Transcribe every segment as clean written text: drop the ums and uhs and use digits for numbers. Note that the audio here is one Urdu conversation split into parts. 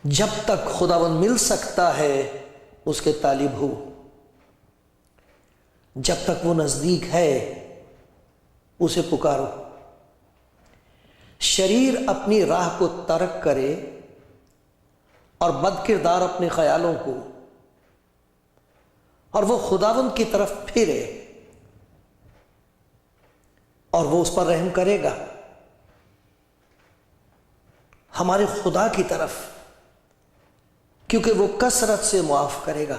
جب تک خداوند مل سکتا ہے اس کے طالب ہو، جب تک وہ نزدیک ہے اسے پکارو۔ شریر اپنی راہ کو ترک کرے اور بد کردار اپنے خیالوں کو، اور وہ خداوند کی طرف پھرے اور وہ اس پر رحم کرے گا، ہمارے خدا کی طرف، کیونکہ وہ کثرت سے معاف کرے گا۔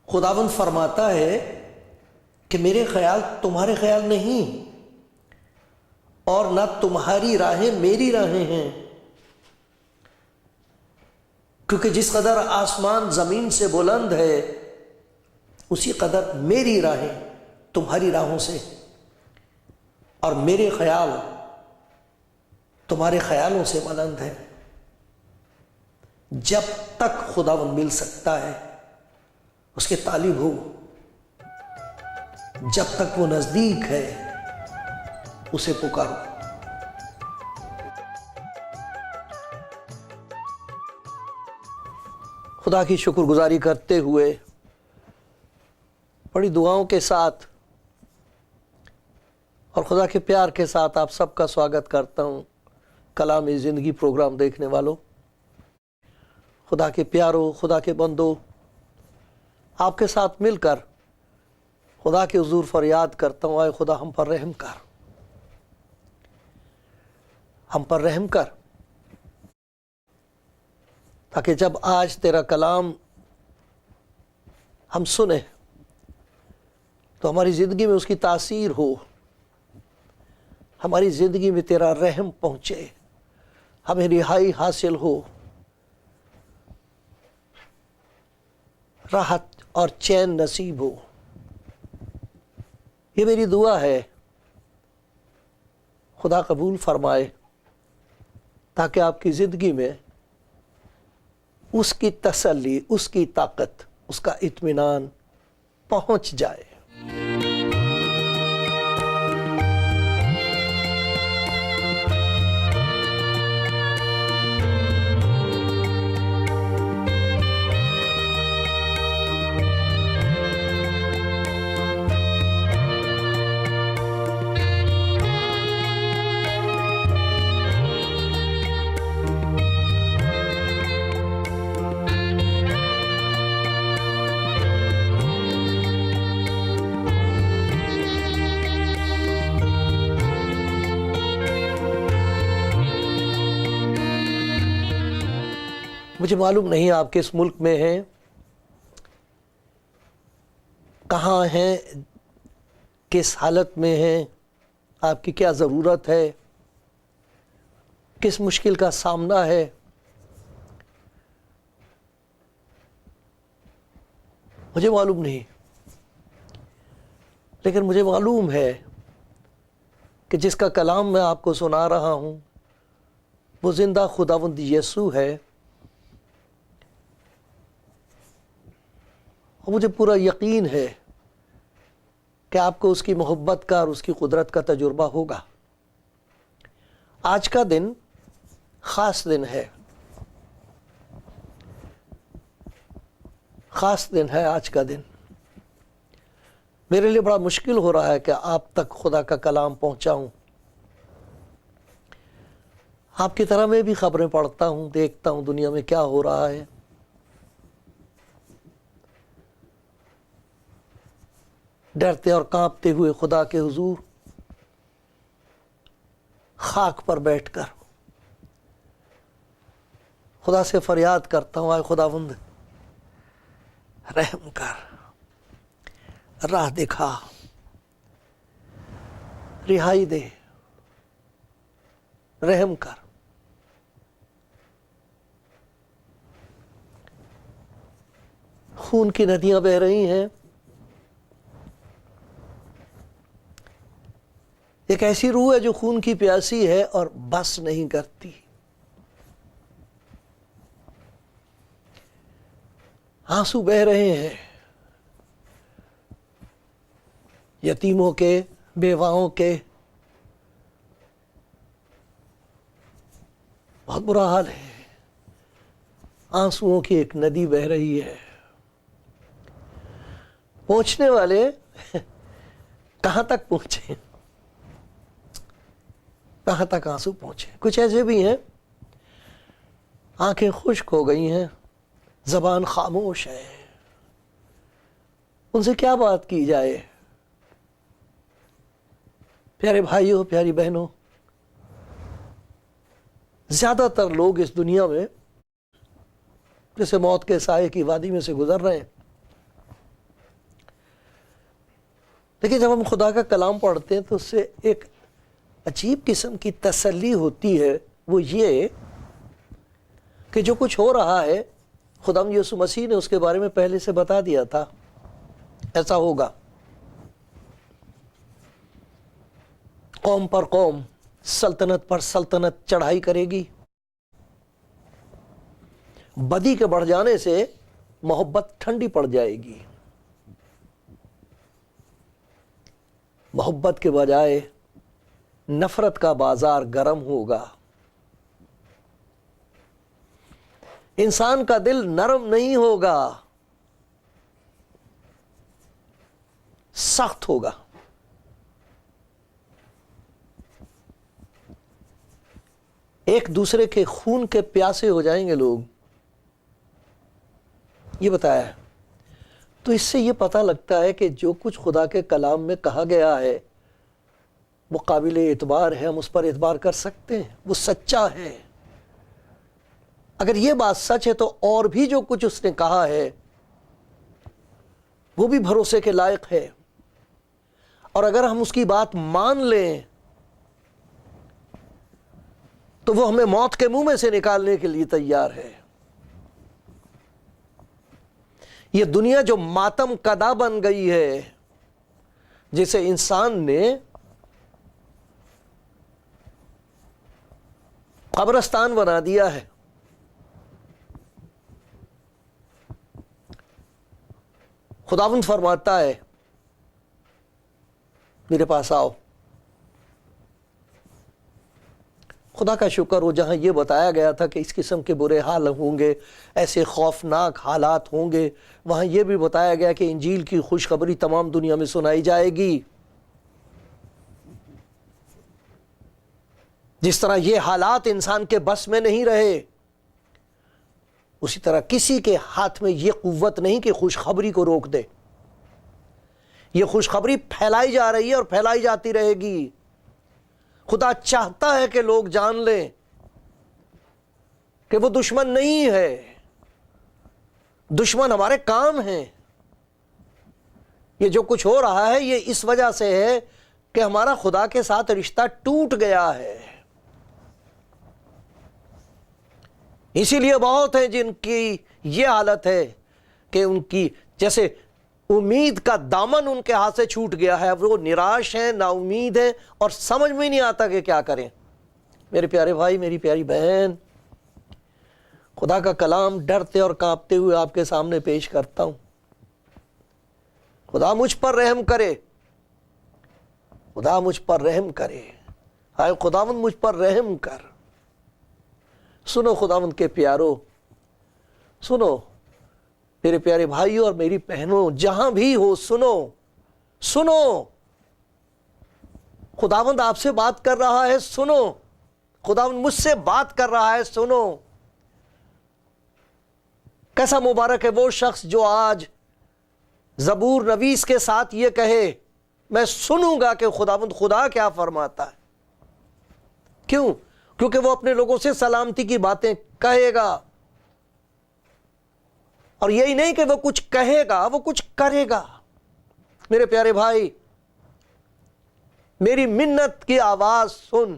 خداوند فرماتا ہے کہ میرے خیال تمہارے خیال نہیں، اور نہ تمہاری راہیں میری راہیں ہیں، کیونکہ جس قدر آسمان زمین سے بلند ہے اسی قدر میری راہیں تمہاری راہوں سے، اور میرے خیال تمہارے خیالوں سے بلند ہے۔ جب تک خداوند مل سکتا ہے اس کے طالب ہو، جب تک وہ نزدیک ہے اسے پکارو۔ خدا کی شکر گزاری کرتے ہوئے بڑی دعاؤں کے ساتھ اور خدا کے پیار کے ساتھ آپ سب کا سواگت کرتا ہوں کلام زندگی پروگرام دیکھنے والوں، خدا کے پیاروں، خدا کے بندوں، آپ کے ساتھ مل کر خدا کے حضور فریاد کرتا ہوں، اے خدا ہم پر رحم کر، ہم پر رحم کر، تاکہ جب آج تیرا کلام ہم سنیں تو ہماری زندگی میں اس کی تاثیر ہو، ہماری زندگی میں تیرا رحم پہنچے، ہمیں رہائی حاصل ہو، راحت اور چین نصیب ہو۔ یہ میری دعا ہے، خدا قبول فرمائے، تاکہ آپ کی زندگی میں اس کی تسلی، اس کی طاقت، اس کا اطمینان پہنچ جائے۔ مجھے معلوم نہیں آپ کس ملک میں ہیں، کہاں ہیں، کس حالت میں ہیں، آپ کی کیا ضرورت ہے، کس مشکل کا سامنا ہے۔ مجھے معلوم نہیں، لیکن مجھے معلوم ہے کہ جس کا کلام میں آپ کو سنا رہا ہوں وہ زندہ خداوند یسوع ہے، اور مجھے پورا یقین ہے کہ آپ کو اس کی محبت کا اور اس کی قدرت کا تجربہ ہوگا۔ آج کا دن خاص دن ہے، خاص دن ہے آج کا دن۔ میرے لیے بڑا مشکل ہو رہا ہے کہ آپ تک خدا کا کلام پہنچاؤں۔ آپ کی طرح میں بھی خبریں پڑھتا ہوں، دیکھتا ہوں دنیا میں کیا ہو رہا ہے، ڈرتے اور کانپتے ہوئے خدا کے حضور خاک پر بیٹھ کر خدا سے فریاد کرتا ہوں، اے خداوند رحم کر، راہ دکھا، رہائی دے، رحم کر۔ خون کی ندیاں بہ رہی ہیں. ایک ایسی روح ہے جو خون کی پیاسی ہے اور بس نہیں کرتی. آنسو بہ رہے ہیں یتیموں کے، بیواؤں کے. بہت برا حال ہے. آنسوؤں کی ایک ندی بہ رہی ہے. پہنچنے والے کہاں تک پہنچے؟ کہاں تک آنسو پہنچے؟ کچھ ایسے بھی ہیں آنکھیں خشک ہو گئی ہیں، زبان خاموش ہے. ان سے کیا بات کی جائے؟ پیارے بھائیوں، پیاری بہنوں، زیادہ تر لوگ اس دنیا میں جیسے موت کے سائے کی وادی میں سے گزر رہے ہیں. لیکن جب ہم خدا کا کلام پڑھتے ہیں تو اس سے ایک عجیب قسم کی تسلی ہوتی ہے. وہ یہ کہ جو کچھ ہو رہا ہے خداوند یسوع مسیح نے اس کے بارے میں پہلے سے بتا دیا تھا. ایسا ہوگا، قوم پر قوم، سلطنت پر سلطنت چڑھائی کرے گی. بدی کے بڑھ جانے سے محبت ٹھنڈی پڑ جائے گی. محبت کے بجائے نفرت کا بازار گرم ہوگا. انسان کا دل نرم نہیں ہوگا، سخت ہوگا. ایک دوسرے کے خون کے پیاسے ہو جائیں گے لوگ. یہ بتایا ہے. تو اس سے یہ پتہ لگتا ہے کہ جو کچھ خدا کے کلام میں کہا گیا ہے وہ قابل اعتبار ہے. ہم اس پر اعتبار کر سکتے ہیں، وہ سچا ہے. اگر یہ بات سچ ہے تو اور بھی جو کچھ اس نے کہا ہے وہ بھی بھروسے کے لائق ہے. اور اگر ہم اس کی بات مان لیں تو وہ ہمیں موت کے منہ میں سے نکالنے کے لیے تیار ہے. یہ دنیا جو ماتم کدا بن گئی ہے، جسے انسان نے قبرستان بنا دیا ہے. خداوند فرماتا ہے میرے پاس آؤ. خدا کا شکر ہو جہاں یہ بتایا گیا تھا کہ اس قسم کے برے حال ہوں گے، ایسے خوفناک حالات ہوں گے، وہاں یہ بھی بتایا گیا کہ انجیل کی خوشخبری تمام دنیا میں سنائی جائے گی. جس طرح یہ حالات انسان کے بس میں نہیں رہے، اسی طرح کسی کے ہاتھ میں یہ قوت نہیں کہ خوشخبری کو روک دے. یہ خوشخبری پھیلائی جا رہی ہے اور پھیلائی جاتی رہے گی. خدا چاہتا ہے کہ لوگ جان لیں کہ وہ دشمن نہیں ہے، دشمن ہمارے کام ہیں. یہ جو کچھ ہو رہا ہے یہ اس وجہ سے ہے کہ ہمارا خدا کے ساتھ رشتہ ٹوٹ گیا ہے. اسی لیے بہت ہیں جن کی یہ حالت ہے کہ ان کی جیسے امید کا دامن ان کے ہاتھ سے چھوٹ گیا ہے. وہ نراش ہیں، نا امید ہیں اور سمجھ میں نہیں آتا کہ کیا کریں. میرے پیارے بھائی، میری پیاری بہن، خدا کا کلام ڈرتے اور کانپتے ہوئے آپ کے سامنے پیش کرتا ہوں. خدا مجھ پر رحم کرے، خدا مجھ پر رحم کرے. ہائے خداوند مجھ پر رحم کر. سنو خداوند کے پیارو، سنو میرے پیارے بھائیوں اور میری بہنوں، جہاں بھی ہو سنو، سنو. خداوند آپ سے بات کر رہا ہے، سنو. خداوند مجھ سے بات کر رہا ہے، سنو. کیسا مبارک ہے وہ شخص جو آج زبور نویس کے ساتھ یہ کہے میں سنوں گا کہ خداوند خدا کیا فرماتا ہے. کیوں؟ کیونکہ وہ اپنے لوگوں سے سلامتی کی باتیں کہے گا. اور یہی نہیں کہ وہ کچھ کہے گا، وہ کچھ کرے گا. میرے پیارے بھائی، میری منت کی آواز سن.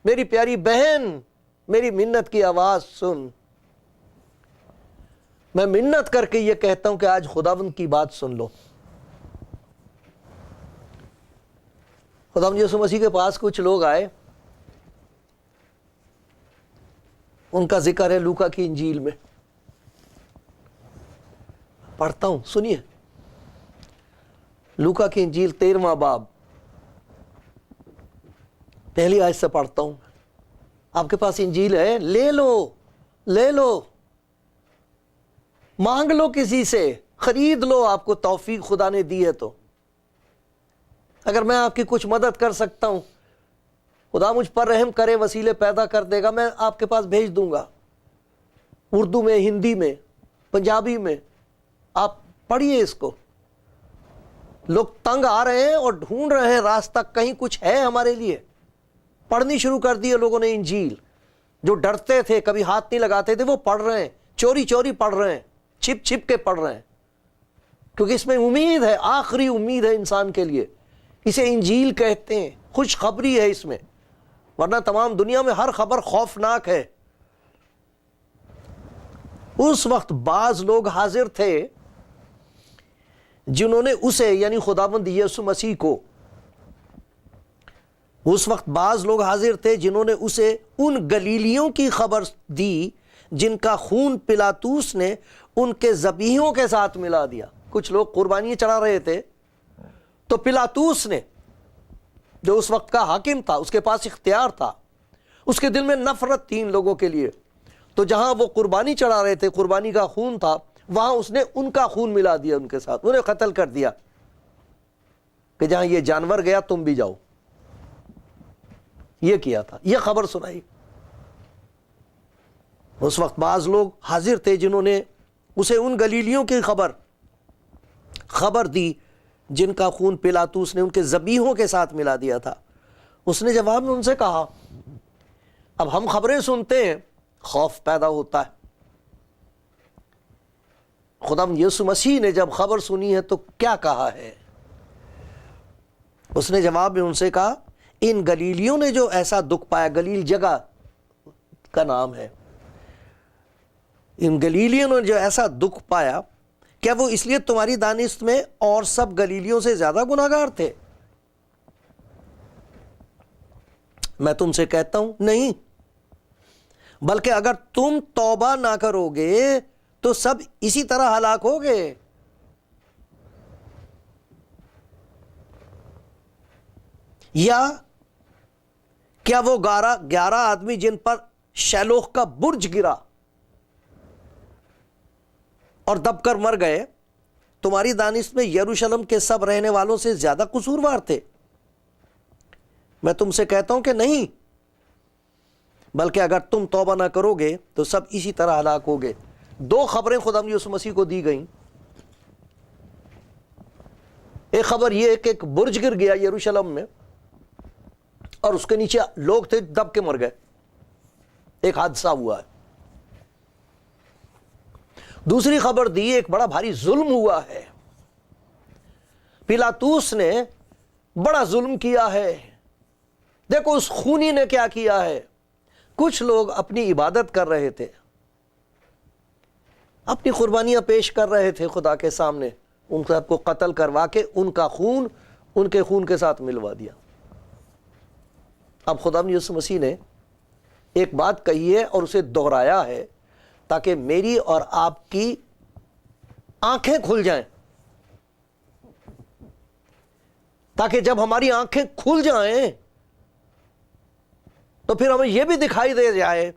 میری پیاری بہن، میری منت کی آواز سن. میں منت کر کے یہ کہتا ہوں کہ آج خداوند کی بات سن لو. خداوند یسوع مسیح کے پاس کچھ لوگ آئے، ان کا ذکر ہے لوکا کی انجیل میں. پڑھتا ہوں، سنیے. لوکا کی انجیل 13واں باب، پہلی آیت سے پڑھتا ہوں. آپ کے پاس انجیل ہے؟ لے لو، لے لو، مانگ لو کسی سے، خرید لو، آپ کو توفیق خدا نے دی ہے. تو اگر میں آپ کی کچھ مدد کر سکتا ہوں، خدا مجھ پر رحم کرے، وسیلے پیدا کر دے گا، میں آپ کے پاس بھیج دوں گا. اردو میں، ہندی میں، پنجابی میں، آپ پڑھیے اس کو. لوگ تنگ آ رہے ہیں اور ڈھونڈ رہے ہیں راستہ، کہیں کچھ ہے ہمارے لیے. پڑھنی شروع کر دی ہے لوگوں نے انجیل. جو ڈرتے تھے، کبھی ہاتھ نہیں لگاتے تھے، وہ پڑھ رہے ہیں، چوری چوری پڑھ رہے ہیں، چھپ چھپ کے پڑھ رہے ہیں، کیونکہ اس میں امید ہے، آخری امید ہے انسان کے لیے. اسے انجیل کہتے ہیں، خوشخبری ہے اس میں، ورنہ تمام دنیا میں ہر خبر خوفناک ہے. اس وقت بعض لوگ حاضر تھے جنہوں نے اسے، یعنی خداوند یسوع مسیح کو، اس وقت بعض لوگ حاضر تھے جنہوں نے اسے ان گلیلیوں کی خبر دی جن کا خون پلاطوس نے ان کے ذبیحوں کے ساتھ ملا دیا. کچھ لوگ قربانی چڑھا رہے تھے، تو پلاطوس نے، جو اس وقت کا حاکم تھا، اس کے پاس اختیار تھا، اس کے دل میں نفرت تھی ان لوگوں کے لیے. تو جہاں وہ قربانی چڑھا رہے تھے، قربانی کا خون تھا، وہاں اس نے ان کا خون ملا دیا ان کے ساتھ، انہیں قتل کر دیا کہ جہاں یہ جانور گیا تم بھی جاؤ. یہ کیا تھا، یہ خبر سنائی. اس وقت بعض لوگ حاضر تھے جنہوں نے اسے ان گلیلیوں کی خبر دی جن کا خون پلاطوس نے ان کے ذبیحوں کے ساتھ ملا دیا تھا. اس نے جواب میں ان سے کہا، اب ہم خبریں سنتے ہیں، خوف پیدا ہوتا ہے. خدا یسوع مسیح نے جب خبر سنی ہے تو کیا کہا ہے؟ اس نے جواب میں ان سے کہا، ان گلیلیوں نے جو ایسا دکھ پایا، گلیل جگہ کا نام ہے، ان گلیلیوں نے جو ایسا دکھ پایا، کیا وہ اس لیے تمہاری دانست میں اور سب گلیلیوں سے زیادہ گناہگار تھے؟ میں تم سے کہتا ہوں نہیں، بلکہ اگر تم توبہ نہ کرو گے تو سب اسی طرح ہلاک ہوگے. یا کیا وہ 11 آدمی جن پر شیلوہ کا برج گرا اور دب کر مر گئے، تمہاری دانست میں یروشلم کے سب رہنے والوں سے زیادہ قصوروار تھے؟ میں تم سے کہتا ہوں کہ نہیں، بلکہ اگر تم توبہ نہ کرو گے تو سب اسی طرح ہلاک ہوگے. 2 خبریں خدا یسوع مسیح کو دی گئیں. ایک خبر یہ کہ ایک برج گر گیا یروشلم میں اور اس کے نیچے لوگ تھے، دب کے مر گئے، ایک حادثہ ہوا ہے. دوسری خبر دی، ایک بڑا بھاری ظلم ہوا ہے، پلاطوس نے بڑا ظلم کیا ہے. دیکھو اس خونی نے کیا کیا ہے. کچھ لوگ اپنی عبادت کر رہے تھے، اپنی قربانیاں پیش کر رہے تھے خدا کے سامنے، ان سب کو قتل کروا کے ان کا خون ان کے خون کے ساتھ ملوا دیا. اب خدا یسوع مسیح نے ایک بات کہی ہے اور اسے دہرایا ہے تاکہ میری اور آپ کی آنکھیں کھل جائیں، تاکہ جب ہماری آنکھیں کھل جائیں تو پھر ہمیں یہ بھی دکھائی دے جائے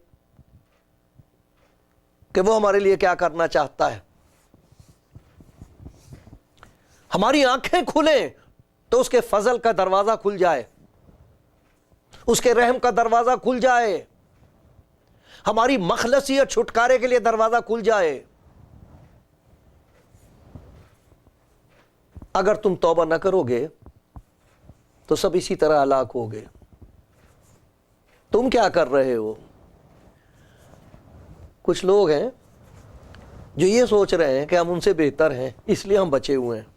کہ وہ ہمارے لیے کیا کرنا چاہتا ہے. ہماری آنکھیں کھلیں تو اس کے فضل کا دروازہ کھل جائے، اس کے رحم کا دروازہ کھل جائے، ہماری مخلصیت چھٹکارے کے لیے دروازہ کھل جائے. اگر تم توبہ نہ کرو گے تو سب اسی طرح ہلاک ہوگے. تم کیا کر رہے ہو؟ کچھ لوگ ہیں جو یہ سوچ رہے ہیں کہ ہم ان سے بہتر ہیں، اس لیے ہم بچے ہوئے ہیں.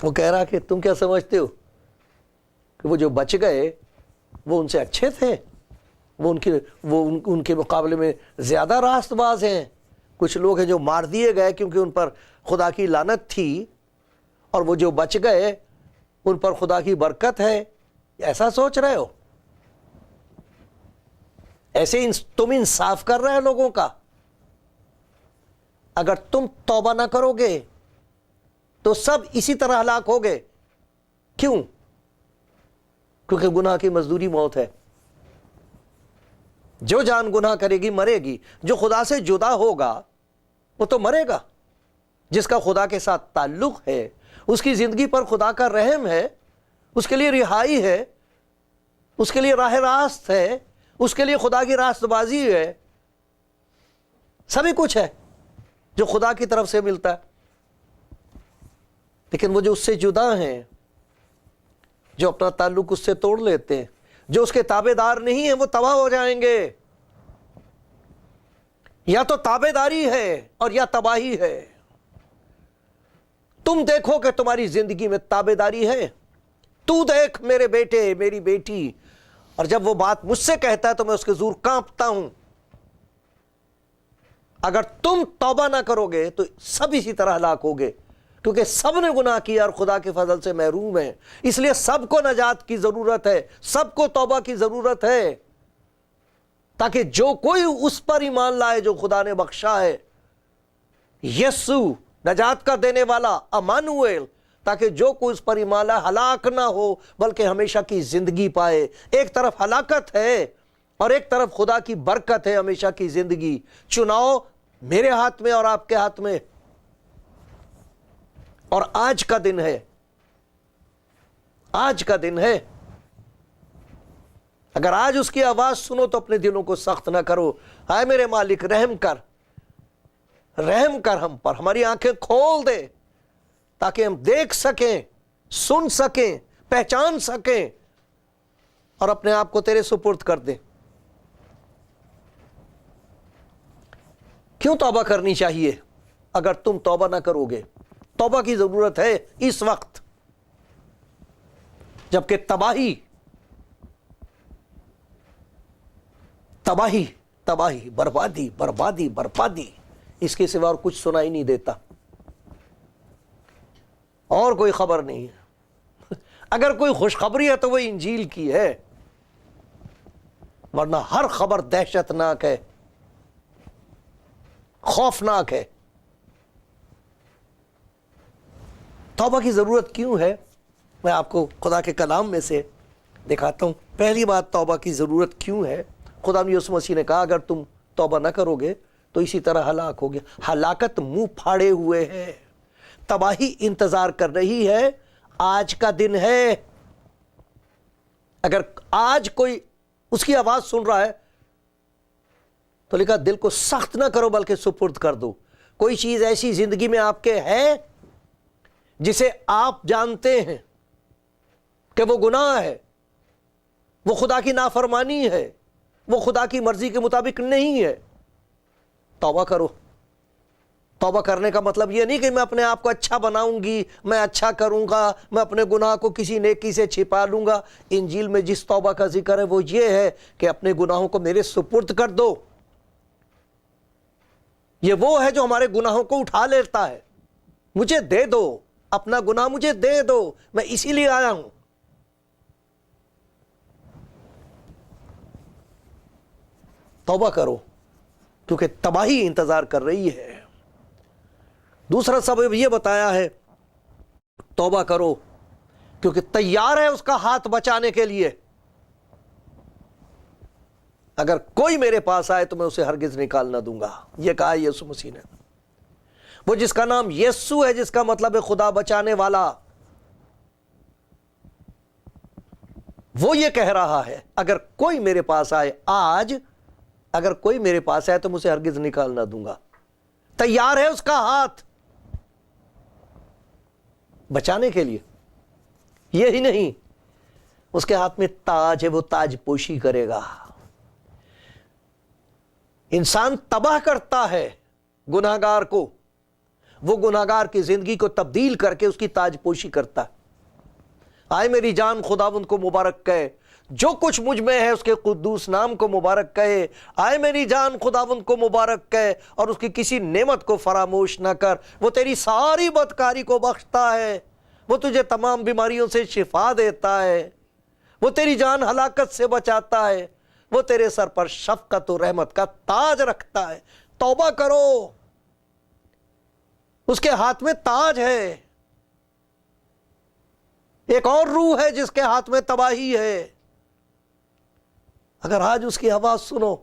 وہ کہہ رہا کہ تم کیا سمجھتے ہو کہ وہ جو بچ گئے وہ ان سے اچھے تھے؟ وہ ان کے مقابلے میں زیادہ راست باز ہیں. کچھ لوگ ہیں جو مار دیے گئے کیونکہ ان پر خدا کی لعنت تھی، اور وہ جو بچ گئے ان پر خدا کی برکت ہے. ایسا سوچ رہے ہو؟ ایسے تم انصاف کر رہے ہو لوگوں کا؟ اگر تم توبہ نہ کرو گے تو سب اسی طرح ہلاک ہوگے. کیوں؟ کیونکہ گناہ کی مزدوری موت ہے. جو جان گناہ کرے گی مرے گی. جو خدا سے جدا ہوگا وہ تو مرے گا. جس کا خدا کے ساتھ تعلق ہے، اس کی زندگی پر خدا کا رحم ہے، اس کے لیے رہائی ہے، اس کے لیے راہ راست ہے، اس کے لیے خدا کی راست بازی ہے، سبھی کچھ ہے جو خدا کی طرف سے ملتا ہے. لیکن وہ جو اس سے جدا ہیں، جو اپنا تعلق اس سے توڑ لیتے ہیں، جو اس کے تابع دار نہیں ہیں، وہ تباہ ہو جائیں گے. یا تو تابع داری ہے اور یا تباہی ہے. تم دیکھو کہ تمہاری زندگی میں تابع داری ہے. تو دیکھ میرے بیٹے، میری بیٹی. اور جب وہ بات مجھ سے کہتا ہے تو میں اس کے حضور کانپتا ہوں. اگر تم توبہ نہ کرو گے تو سب اسی طرح ہلاک ہوگے، کیونکہ سب نے گناہ کیا اور خدا کے فضل سے محروم ہیں. اس لیے سب کو نجات کی ضرورت ہے، سب کو توبہ کی ضرورت ہے، تاکہ جو کوئی اس پر ایمان لائے جو خدا نے بخشا ہے، یسو نجات کا دینے والا، امانویل، تاکہ جو کوئی اس پر ایمان لائے ہلاک نہ ہو بلکہ ہمیشہ کی زندگی پائے. ایک طرف ہلاکت ہے اور ایک طرف خدا کی برکت ہے، ہمیشہ کی زندگی. چناؤ میرے ہاتھ میں اور آپ کے ہاتھ میں. اور آج کا دن ہے، آج کا دن ہے. اگر آج اس کی آواز سنو تو اپنے دلوں کو سخت نہ کرو. اے میرے مالک رحم کر، رحم کر ہم پر. ہماری آنکھیں کھول دے تاکہ ہم دیکھ سکیں، سن سکیں، پہچان سکیں اور اپنے آپ کو تیرے سپرد کر دیں. کیوں توبہ کرنی چاہیے اگر تم توبہ نہ کرو گے؟ توبہ کی ضرورت ہے اس وقت جبکہ تباہی تباہی تباہی، بربادی بربادی بربادی، اس کے سوا اور کچھ سنائی نہیں دیتا، اور کوئی خبر نہیں ہے. اگر کوئی خوشخبری ہے تو وہ انجیل کی ہے، ورنہ ہر خبر دہشت ناک ہے، خوفناک ہے. توبہ کی ضرورت کیوں ہے؟ میں آپ کو خدا کے کلام میں سے دکھاتا ہوں. پہلی بات، توبہ کی ضرورت کیوں ہے؟ خدا یسوع مسیح نے کہا اگر تم توبہ نہ کرو گے تو اسی طرح ہلاک ہوگے. ہلاکت منہ پھاڑے ہوئے ہے، تباہی انتظار کر رہی ہے. آج کا دن ہے. اگر آج کوئی اس کی آواز سن رہا ہے تو لکھا دل کو سخت نہ کرو بلکہ سپرد کر دو. کوئی چیز ایسی زندگی میں آپ کے ہے جسے آپ جانتے ہیں کہ وہ گناہ ہے، وہ خدا کی نافرمانی ہے، وہ خدا کی مرضی کے مطابق نہیں ہے. توبہ کرو. توبہ کرنے کا مطلب یہ نہیں کہ میں اپنے آپ کو اچھا بناؤں گی، میں اچھا کروں گا، میں اپنے گناہ کو کسی نیکی سے چھپا لوں گا. انجیل میں جس توبہ کا ذکر ہے وہ یہ ہے کہ اپنے گناہوں کو میرے سپرد کر دو. یہ وہ ہے جو ہمارے گناہوں کو اٹھا لیتا ہے. مجھے دے دو، اپنا گناہ مجھے دے دو، میں اسی لیے آیا ہوں. توبہ کرو کیونکہ تباہی انتظار کر رہی ہے. دوسرا سبب یہ بتایا ہے توبہ کرو کیونکہ تیار ہے اس کا ہاتھ بچانے کے لیے. اگر کوئی میرے پاس آئے تو میں اسے ہرگز نکال نہ دوں گا. یہ کہا یسوع مسیح نے. وہ جس کا نام یسوع ہے، جس کا مطلب ہے خدا بچانے والا، وہ یہ کہہ رہا ہے اگر کوئی میرے پاس آئے آج، اگر کوئی میرے پاس آئے تو مجھے ہرگز نکال نہ دوں گا. تیار ہے اس کا ہاتھ بچانے کے لیے. یہی نہیں، اس کے ہاتھ میں تاج ہے، وہ تاج پوشی کرے گا. انسان تباہ کرتا ہے گناہگار کو، وہ گناہگار کی زندگی کو تبدیل کر کے اس کی تاج پوشی کرتا ہے. آئے میری جان خداوند کو مبارک کہے جو کچھ مجھ میں ہے اس کے قدوس نام کو مبارک کہے، آئے میری جان خداوند کو مبارک کہے اور اس کی کسی نعمت کو فراموش نہ کر۔ وہ تیری ساری بدکاری کو بخشتا ہے، وہ تجھے تمام بیماریوں سے شفا دیتا ہے، وہ تیری جان ہلاکت سے بچاتا ہے، وہ تیرے سر پر شفقت و رحمت کا تاج رکھتا ہے۔ توبہ کرو، اس کے ہاتھ میں تاج ہے۔ ایک اور روح ہے جس کے ہاتھ میں تباہی ہے۔ اگر آج اس کی آواز سنو،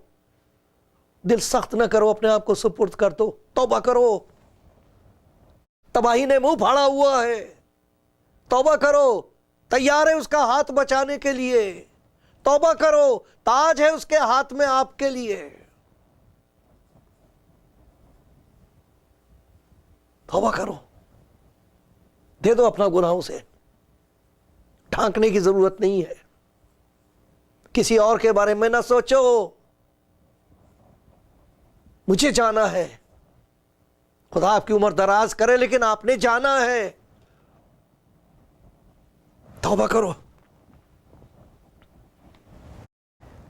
دل سخت نہ کرو، اپنے آپ کو سپرد کر دو، توبہ کرو۔ تباہی نے منہ پھاڑا ہوا ہے، توبہ کرو، تیار ہے اس کا ہاتھ بچانے کے لیے۔ توبہ کرو، تاج ہے اس کے ہاتھ میں آپ کے لیے۔ توبہ کرو، دے دو اپنا گناہوں سے، ڈھانکنے کی ضرورت نہیں ہے، کسی اور کے بارے میں نہ سوچو، مجھے جانا ہے۔ خدا آپ کی عمر دراز کرے، لیکن آپ نے جانا ہے۔ توبہ کرو،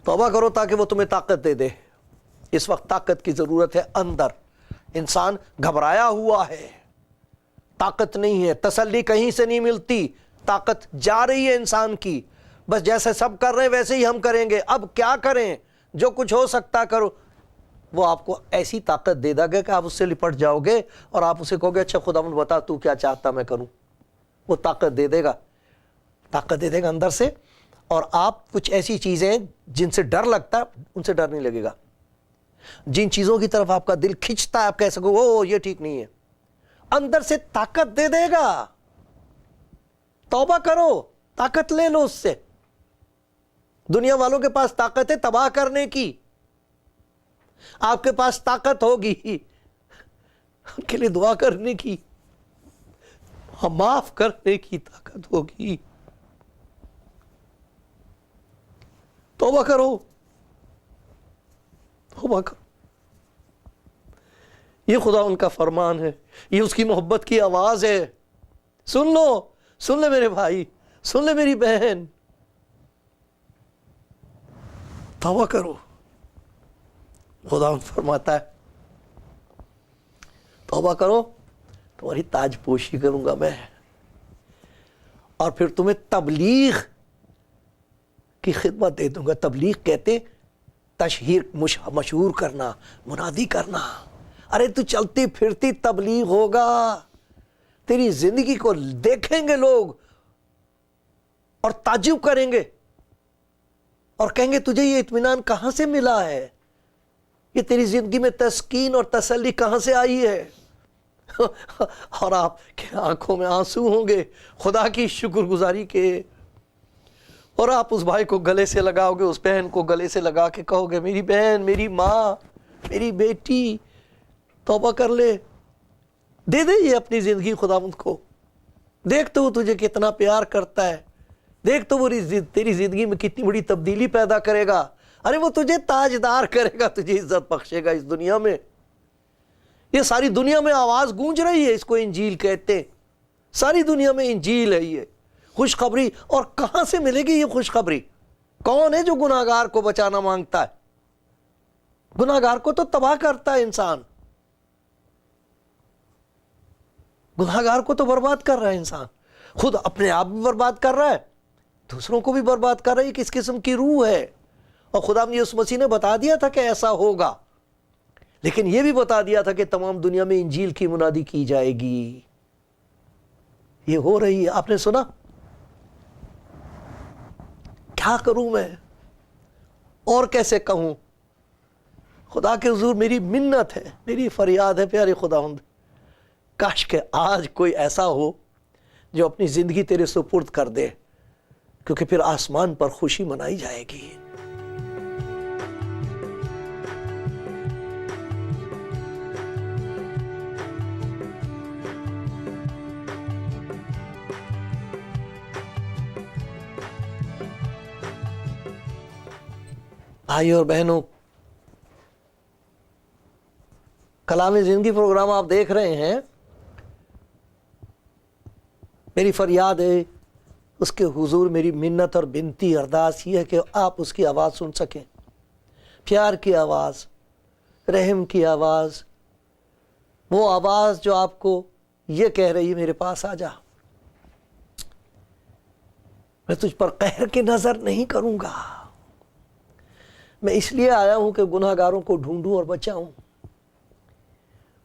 توبہ کرو تاکہ وہ تمہیں طاقت دے دے۔ اس وقت طاقت کی ضرورت ہے اندر۔ انسان گھبرایا ہوا ہے، طاقت نہیں ہے، تسلی کہیں سے نہیں ملتی، طاقت جا رہی ہے انسان کی۔ بس جیسے سب کر رہے ہیں ویسے ہی ہم کریں گے، اب کیا کریں، جو کچھ ہو سکتا کرو۔ وہ آپ کو ایسی طاقت دے دے گا کہ آپ اس سے لپٹ جاؤ گے اور آپ اسے کہو گے اچھا خداوند بتا تو کیا چاہتا میں کروں۔ وہ طاقت دے دے گا، طاقت دے دے گا اندر سے، اور آپ کچھ ایسی چیزیں جن سے ڈر لگتا ہے ان سے ڈر نہیں لگے گا۔ جن چیزوں کی طرف آپ کا دل کھنچتا ہے آپ کہہ سکو او یہ ٹھیک نہیں ہے، اندر سے طاقت دے دے گا۔ توبہ کرو، طاقت لے لو اس سے۔ دنیا والوں کے پاس طاقت ہے تباہ کرنے کی، آپ کے پاس طاقت ہوگی ان کے لیے دعا کرنے کی، معاف کرنے کی طاقت ہوگی۔ توبہ کرو، توبہ کرو۔ یہ خدا ان کا فرمان ہے، یہ اس کی محبت کی آواز ہے۔ سن لو، سن لے میرے بھائی، سن لے میری بہن، توبہ کرو۔ خدا فرماتا ہے توبہ کرو، تمہاری تاج پوشی کروں گا میں، اور پھر تمہیں تبلیغ کی خدمت دے دوں گا۔ تبلیغ کہتے تشہیر، مشہور کرنا، منادی کرنا۔ ارے تو چلتی پھرتی تبلیغ ہوگا، تیری زندگی کو دیکھیں گے لوگ اور تعجب کریں گے اور کہیں گے تجھے یہ اطمینان کہاں سے ملا ہے، یہ تیری زندگی میں تسکین اور تسلی کہاں سے آئی ہے۔ اور آپ کے آنکھوں میں آنسو ہوں گے خدا کی شکر گزاری کے، اور آپ اس بھائی کو گلے سے لگاؤ گے، اس بہن کو گلے سے لگا کے کہو گے میری بہن، میری ماں، میری بیٹی، توبہ کر لے، دے دے یہ اپنی زندگی خداوند کو۔ دیکھ تو وہ تجھے کتنا پیار کرتا ہے، دیکھ تو وہ تیری زندگی میں کتنی بڑی تبدیلی پیدا کرے گا۔ ارے وہ تجھے تاجدار کرے گا، تجھے عزت بخشے گا اس دنیا میں۔ یہ ساری دنیا میں آواز گونج رہی ہے، اس کو انجیل کہتے ہیں، ساری دنیا میں انجیل ہے، یہ خوشخبری۔ اور کہاں سے ملے گی یہ خوشخبری؟ کون ہے جو گناہگار کو بچانا مانگتا ہے؟ گناہگار کو تو تباہ کرتا ہے انسان، گناہگار کو تو برباد کر رہا ہے انسان، خود اپنے آپ بھی برباد کر رہا ہے، دوسروں کو بھی برباد کر رہا ہے۔ یہ کس قسم کی روح ہے؟ اور خدا یسوع مسیح نے بتا دیا تھا کہ ایسا ہوگا، لیکن یہ بھی بتا دیا تھا کہ تمام دنیا میں انجیل کی منادی کی جائے گی۔ یہ ہو رہی ہے، آپ نے سنا؟ کیا کروں میں اور کیسے کہوں؟ خدا کے حضور میری منت ہے، میری فریاد ہے پیارے خداوند، کاش کہ آج کوئی ایسا ہو جو اپنی زندگی تیرے سپرد کر دے، کیونکہ پھر آسمان پر خوشی منائی جائے گی۔ بھائی اور بہنوں، کلام زندگی پروگرام آپ دیکھ رہے ہیں۔ میری فریاد ہے اس کے حضور میری منت اور بنتی ارداس یہ ہے کہ آپ اس کی آواز سن سکیں، پیار کی آواز، رحم کی آواز، وہ آواز جو آپ کو یہ کہہ رہی ہے میرے پاس آ جا، میں تجھ پر قہر کی نظر نہیں کروں گا، میں اس لیے آیا ہوں کہ گناہ گاروں کو ڈھونڈوں اور بچاؤں۔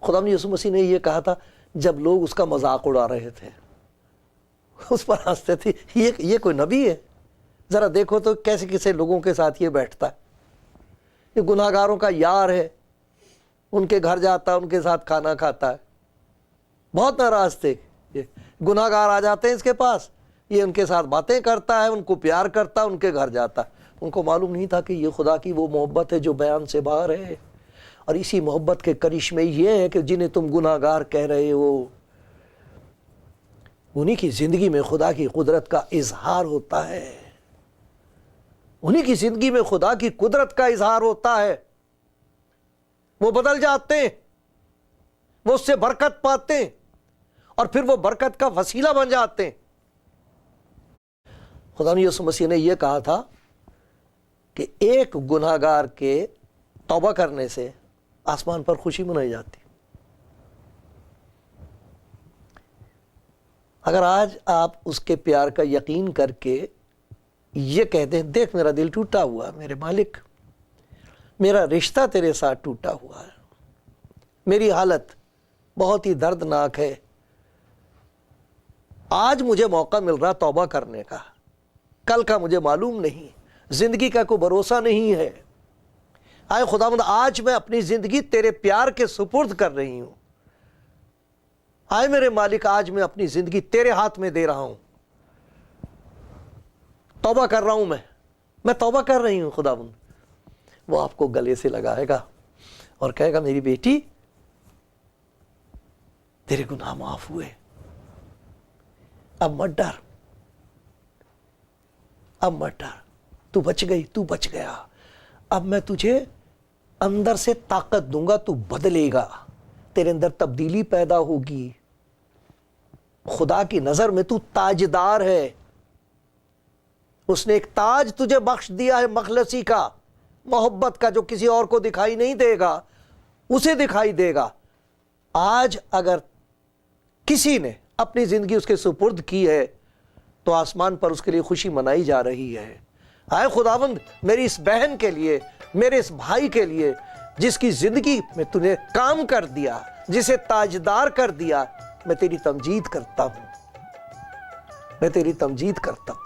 خدا یسوع مسیح نے یہ کہا تھا جب لوگ اس کا مذاق اڑا رہے تھے، اس پر ہنستے تھے، یہ کوئی نبی ہے؟ ذرا دیکھو تو کیسے کیسے لوگوں کے ساتھ یہ بیٹھتا ہے، یہ گناہ گاروں کا یار ہے، ان کے گھر جاتا ہے، ان کے ساتھ کھانا کھاتا ہے۔ بہت ناراض تھے، یہ گناہ گار آ جاتے ہیں اس کے پاس، یہ ان کے ساتھ باتیں کرتا ہے، ان کو پیار کرتا ہے، ان کے گھر جاتا ہے۔ ان کو معلوم نہیں تھا کہ یہ خدا کی وہ محبت ہے جو بیان سے باہر ہے، اور اسی محبت کے کرشمے یہ ہے کہ جنہیں تم گناہ گار کہہ رہے ہو، انہی کی زندگی میں خدا کی قدرت کا اظہار ہوتا ہے، انہی کی زندگی میں خدا کی قدرت کا اظہار ہوتا ہے، وہ بدل جاتے ہیں، وہ اس سے برکت پاتے ہیں، اور پھر وہ برکت کا وسیلہ بن جاتے ہیں۔ خدا یسوع مسیح نے یہ کہا تھا کہ ایک گناہ گار کے توبہ کرنے سے آسمان پر خوشی منائی جاتی۔ اگر آج آپ اس کے پیار کا یقین کر کے یہ کہتے ہیں دیکھ میرا دل ٹوٹا ہوا ہے میرے مالک، میرا رشتہ تیرے ساتھ ٹوٹا ہوا ہے، میری حالت بہت ہی دردناک ہے، آج مجھے موقع مل رہا توبہ کرنے کا، کل کا مجھے معلوم نہیں، زندگی کا کوئی بھروسہ نہیں ہے، آئے خداوند آج میں اپنی زندگی تیرے پیار کے سپرد کر رہی ہوں، آئے میرے مالک آج میں اپنی زندگی تیرے ہاتھ میں دے رہا ہوں، توبہ کر رہا ہوں، میں توبہ کر رہی ہوں خداوند۔ وہ آپ کو گلے سے لگائے گا اور کہے گا میری بیٹی تیرے گناہ معاف ہوئے، اب مت ڈر، اب مت ڈر، تو بچ گئی، تو بچ گیا، اب میں تجھے اندر سے طاقت دوں گا، تو بدلے گا، تیرے اندر تبدیلی پیدا ہوگی، خدا کی نظر میں تو تاجدار ہے، اس نے ایک تاج تجھے بخش دیا ہے مخلصی کا، محبت کا، جو کسی اور کو دکھائی نہیں دے گا، اسے دکھائی دے گا۔ آج اگر کسی نے اپنی زندگی اس کے سپرد کی ہے تو آسمان پر اس کے لیے خوشی منائی جا رہی ہے۔ آئے خداوند میری اس بہن کے لیے، میرے اس بھائی کے لیے جس کی زندگی میں تو نے کام کر دیا، جسے تاجدار کر دیا، میں تیری تمجید کرتا ہوں، میں تیری تمجید کرتا ہوں۔